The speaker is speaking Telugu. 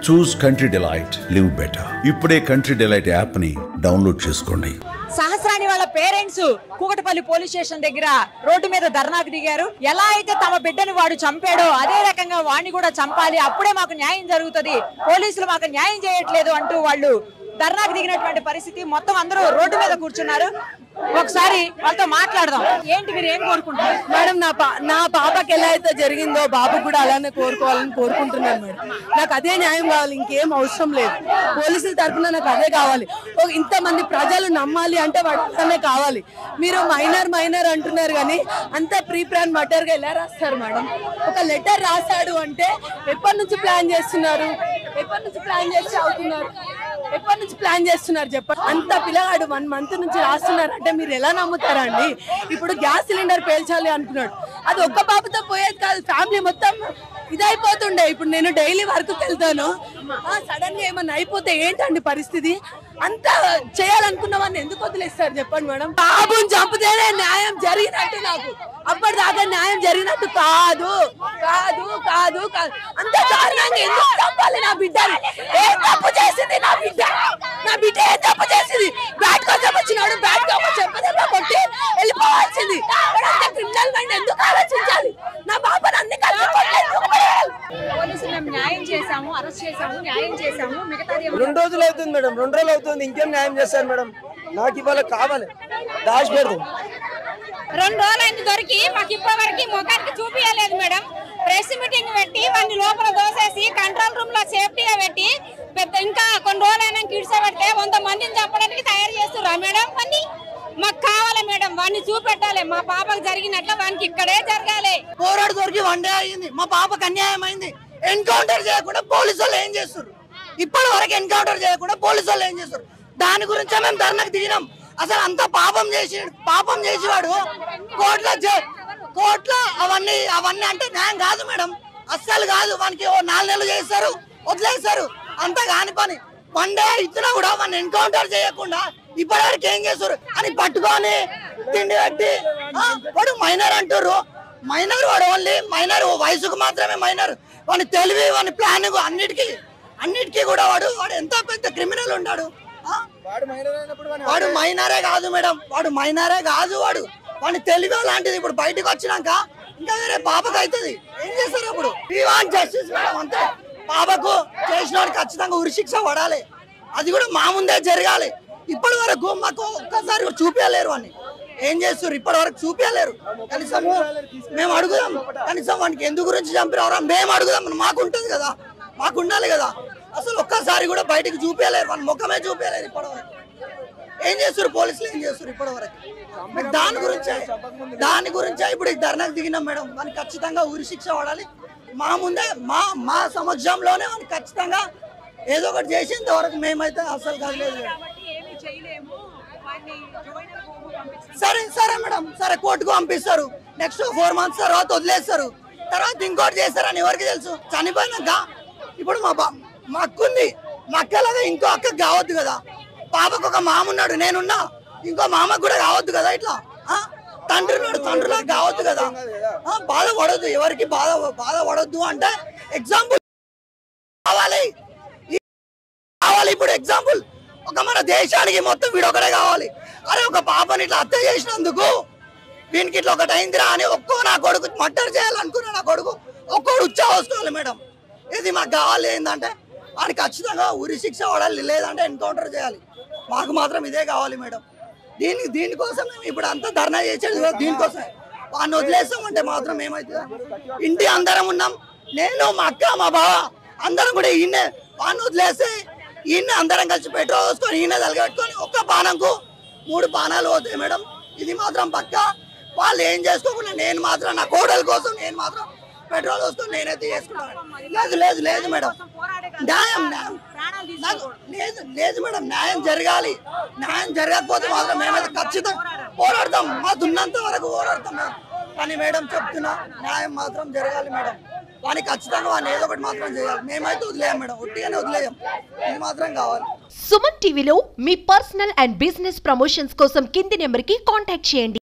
చూస్ కంట్రీ డిలైట్, లివ్ బెటర్. ఇప్పుడే కంట్రీ డిలైట్ యాప్ ని డౌన్లోడ్ చేసుకోండి. సహస్రాని వాళ్ళ పేరెంట్స్ కూకటపల్లి పోలీస్ స్టేషన్ దగ్గర రోడ్డు మీద ధర్నాకు దిగారు. ఎలా అయితే తమ బిడ్డని వాడు చంపాడో అదే రకంగా వాడిని కూడా చంపాలి, అప్పుడే మాకు న్యాయం జరుగుతుంది, పోలీసులు మాకు న్యాయం చేయట్లేదు అంటూ వాళ్ళు ధర్నాకు దిగినటువంటి పరిస్థితి. మొత్తం అందరూ రోడ్డు మీద కూర్చున్నారు. ఒకసారి వాళ్ళతో మాట్లాడదాం. ఏంటి మీరు ఏం కోరుకుంటున్నారు? మేడం, నా పాపకి ఎలా అయితే జరిగిందో బాబు కూడా అలానే కోరుకోవాలని కోరుకుంటున్నాను మేడం. నాకు అదే న్యాయం కావాలి, ఇంకేం అవసరం లేదు. పోలీసుల తరఫున నాకు అదే కావాలి. ఇంతమంది ప్రజలు నమ్మాలి అంటే వాటినే కావాలి. మీరు మైనర్ అంటున్నారు కానీ అంత ప్రీ ప్లాన్ మటర్గా ఎలా రాస్తారు మేడం? ఒక లెటర్ రాశాడు అంటే ఎప్పటి నుంచి ప్లాన్ చేస్తున్నారు? ఎప్పటి నుంచి ప్లాన్ చేసి అవుతున్నారు? ఎప్పటి నుంచి ప్లాన్ చేస్తున్నారు చెప్పండి? అంత పిల్లగాడు 1 మంత్ నుంచి రాస్తున్నారు అంటే మీరు ఎలా నమ్ముతారా అండి? ఇప్పుడు గ్యాస్ సిలిండర్ పేల్చాలి అనుకున్నాడు, అది ఒక్క బాబుతో పోయేది కాదు, ఫ్యామిలీ మొత్తం ఇదైపోతుండే. ఇప్పుడు నేను డైలీ వర్క్కి వెళ్తాను, సడన్ గా ఏమన్నా అయిపోతే ఏంటండి పరిస్థితి? అంత చేయాలనుకున్నవాడిని ఎందుకు వదిలేస్తారు చెప్పండి మేడం? బాబుని చంపితేనే న్యాయం జరిగినట్టు, నాకు అప్పటిదాకా న్యాయం జరిగినట్టు కాదు కాదు కాదు కాదు. అంత కారణంగా ఎందుకు చంపాలి నా బిడ్డని? ఏం తప్పు చేసింది నా బిడ్డ? నా బిడ్డ ఏం తప్పు చేసింది? బ్యాట్ కోసం వచ్చినాడు, బ్యాట్ కోసం చెప్పదల్లా కొట్టి వెళ్ళిపోవాల్సింది. అంత క్రిమినల్ మైండ్ ఎందుకు ఆలోచించాలి? నా బాబాని అన్ని పోలీసులు మేము న్యాయం చేశాము, అరెస్ట్ చేశాము, న్యాయం చేశాము, మిగతాది 2 రోజులు అవుతుంది మేడం, 2 రోజులు అవుతుంది, ఇంకేం న్యాయం చేస్తారు మేడం? నాకు ఇవాళ కావాలి, దాచి పెడతాం. 2 రోజులైంది దొరికి, మాకు ఇప్పటివరకు ముఖానికి చూపించలేదు మేడం. ప్రెస్ మీటింగ్ పెట్టి వాడిని లోపల దోసేసి కంట్రోల్ రూమ్ లో సేఫ్టీగా పెట్టి ఇంకా కొన్ని రోజులైనా కిడ్స్ పెడితే 100 మందిని చెప్పడానికి తయారు చేస్తున్నా మేడం. వాడిని మాకు కావాలి మేడం, వాడిని చూపెట్టాలి. మా పాపకు జరిగినట్లు వానికి ఇక్కడే జరగాలి. పోరాడు దొరికి 1 డే అయింది, మా పాపకు అన్యాయం అయింది. ఎన్కౌంటర్ చేయకుండా పోలీసు వాళ్ళు ఏం చేస్తారు? ఇప్పటి వరకు ఎన్కౌంటర్ చేయకుండా పోలీసు వాళ్ళు ఏం చేస్తారు? దాని గురించే మేము ధర్నాకు దిగినాం. అసలు అంత పాపం చేసేవాడు కోర్టులో అవన్నీ అంటే న్యాయం కాదు మేడం, అస్సలు కాదు. వానికి 4 నెలలు చేస్తారు, వదిలేస్తారు, అంత కాని పని. 1 డే ఇచ్చినా కూడా వాడిని ఎన్కౌంటర్ చేయకుండా ఇప్పటివరకు ఏం చేస్తారు అని పట్టుకొని తిండి కట్టి వాడు మైనర్ అంటారు. మైనర్ వాడు ఓన్లీ మైనర్, వయసుకు మాత్రమే మైనర్. వాని తెలివి, వాని ప్లానింగ్ అన్నిటికీ కూడా వాడు ఎంత పెద్ద క్రిమినల్ ఉన్నాడు. వాడు మైనరే కాదు మేడం, వాడు మైనరే కాదు. వాడి తెలివి లాంటిది. ఇప్పుడు బయటకు వచ్చినాక ఇంకా వేరే పాపకు అవుతుంది, ఏం చేస్తారు అప్పుడు? జస్టిస్ మేడం, అంతే. పాపకు చేసిన వాడికి ఖచ్చితంగా ఉరిశిక్ష పడాలి, అది కూడా మా ముందే జరగాలి. ఇప్పటి వరకు మాకు ఒక్కసారి చూపించలేరు అని. ఏం చేస్తారు ఇప్పటి వరకు? చూపించలేరు. కనీసం మేము అడుగుదాం, కనీసం వానికి ఎందు గురించి చంపినవరా మేము అడుగుదాం. మాకు ఉంటుంది కదా, మాకు ఉండాలి కదా. అసలు ఒక్కసారి కూడా బయటకు చూపించలేరు, వాని ముఖమే చూపించలేరు ఇప్పటి వరకు. ఏం చేస్తారు పోలీసులు? ఏం చేస్తారు ఇప్పటి వరకు? దాని గురించే ఇప్పుడు ధర్నాకు దిగినాం మేడం. వానికి ఖచ్చితంగా ఉరిశిక్ష పడాలి. మా ముందే మా సమక్షంలోనే వానికి ఖచ్చితంగా ఏదో ఒకటి చేసేంత వరకు మేమైతే అసలు కదలేదు. సరే మేడం, సరే కోర్టుకు పంపిస్తారు. నెక్స్ట్ 4 months తర్వాత వదిలేస్తారు. తర్వాత ఇంకోటి చేస్తారని ఎవరికి తెలుసు? చనిపోయినాక ఇప్పుడు మా అక్క ఉంది, మా అక్కలాగా ఇంకో అక్కకు కావద్దు కదా. పాపకు ఒక మామ ఉన్నాడు, నేనున్నా, ఇంకో మామకు కూడా కావద్దు కదా. ఇట్లా తండ్రి ఉన్నాడు, తండ్రిలాగా కావద్దు కదా. బాధపడద్దు, ఎవరికి బాధపడద్దు అంటే ఎగ్జాంపుల్ కావాలి. ఇప్పుడు ఎగ్జాంపుల్ ఒక మన దేశానికి మొత్తం వీడొకడే కావాలి. అరే ఒక పాపని ఇట్లా హత్య చేసినందుకు వీనికి ఇట్లా ఒకటి అయిందిరా అని నా కొడుకు మర్డర్ చేయాలనుకున్నా, నా కొడుకు ఒక్కోడు ఉచ్చా వసుకోవాలి మేడం. ఇది మాకు కావాలి. ఏంటంటే వాడికి ఖచ్చితంగా ఉరి శిక్ష పడాలి, లేదంటే ఎన్కౌంటర్ చేయాలి. మాకు మాత్రం ఇదే కావాలి మేడం. దీనికోసం మేము ఇప్పుడు అంతా ధర్నా చేసేది దీనికోసం. వాడిని వదిలేస్తామంటే మాత్రం ఏమవుతుందా? ఇంటి అందరం ఉన్నాం, నేను, మా అక్క, మా బావ అందరం కూడా ఈయనే. వాడిని వదిలేస్తే ఈయన అందరం కలిసి పెట్రోల్ పోసుకొని ఈయన తలగట్టుకొని ఒక్క పానంకు 3 పానాలు పోతాయి మేడం. ఇది మాత్రం పక్క. వాళ్ళు ఏం చేసుకోకుండా నేను మాత్రం నా కోడల కోసం నేను మాత్రం పెట్రోల్ పోసుకొని నేనైతే చేసుకున్నాను. లేదు మేడం, న్యాయం లేదు మేడం, న్యాయం జరగాలి. న్యాయం జరగకపోతే మాత్రం మేమైతే ఖచ్చితంగా పోరాడతాం, మాకు ఉన్నంత వరకు పోరాడతాం. కానీ మేడం చెప్తున్నా, న్యాయం మాత్రం జరగాలి మేడం. వానికి ఖచ్చితంగా వాడిని ఏదో ఒకటి మాత్రం చేయాలి. మేమైతే వదిలేయం మేడం, ఒట్టిగానే వదిలేయం. ఇది మాత్రం కావాలి. సుమన్ టీవీలో మీ పర్సనల్ అండ్ బిజినెస్ ప్రమోషన్స్ కోసం కింది నెంబర్కి కాంటాక్ట్ చేయండి.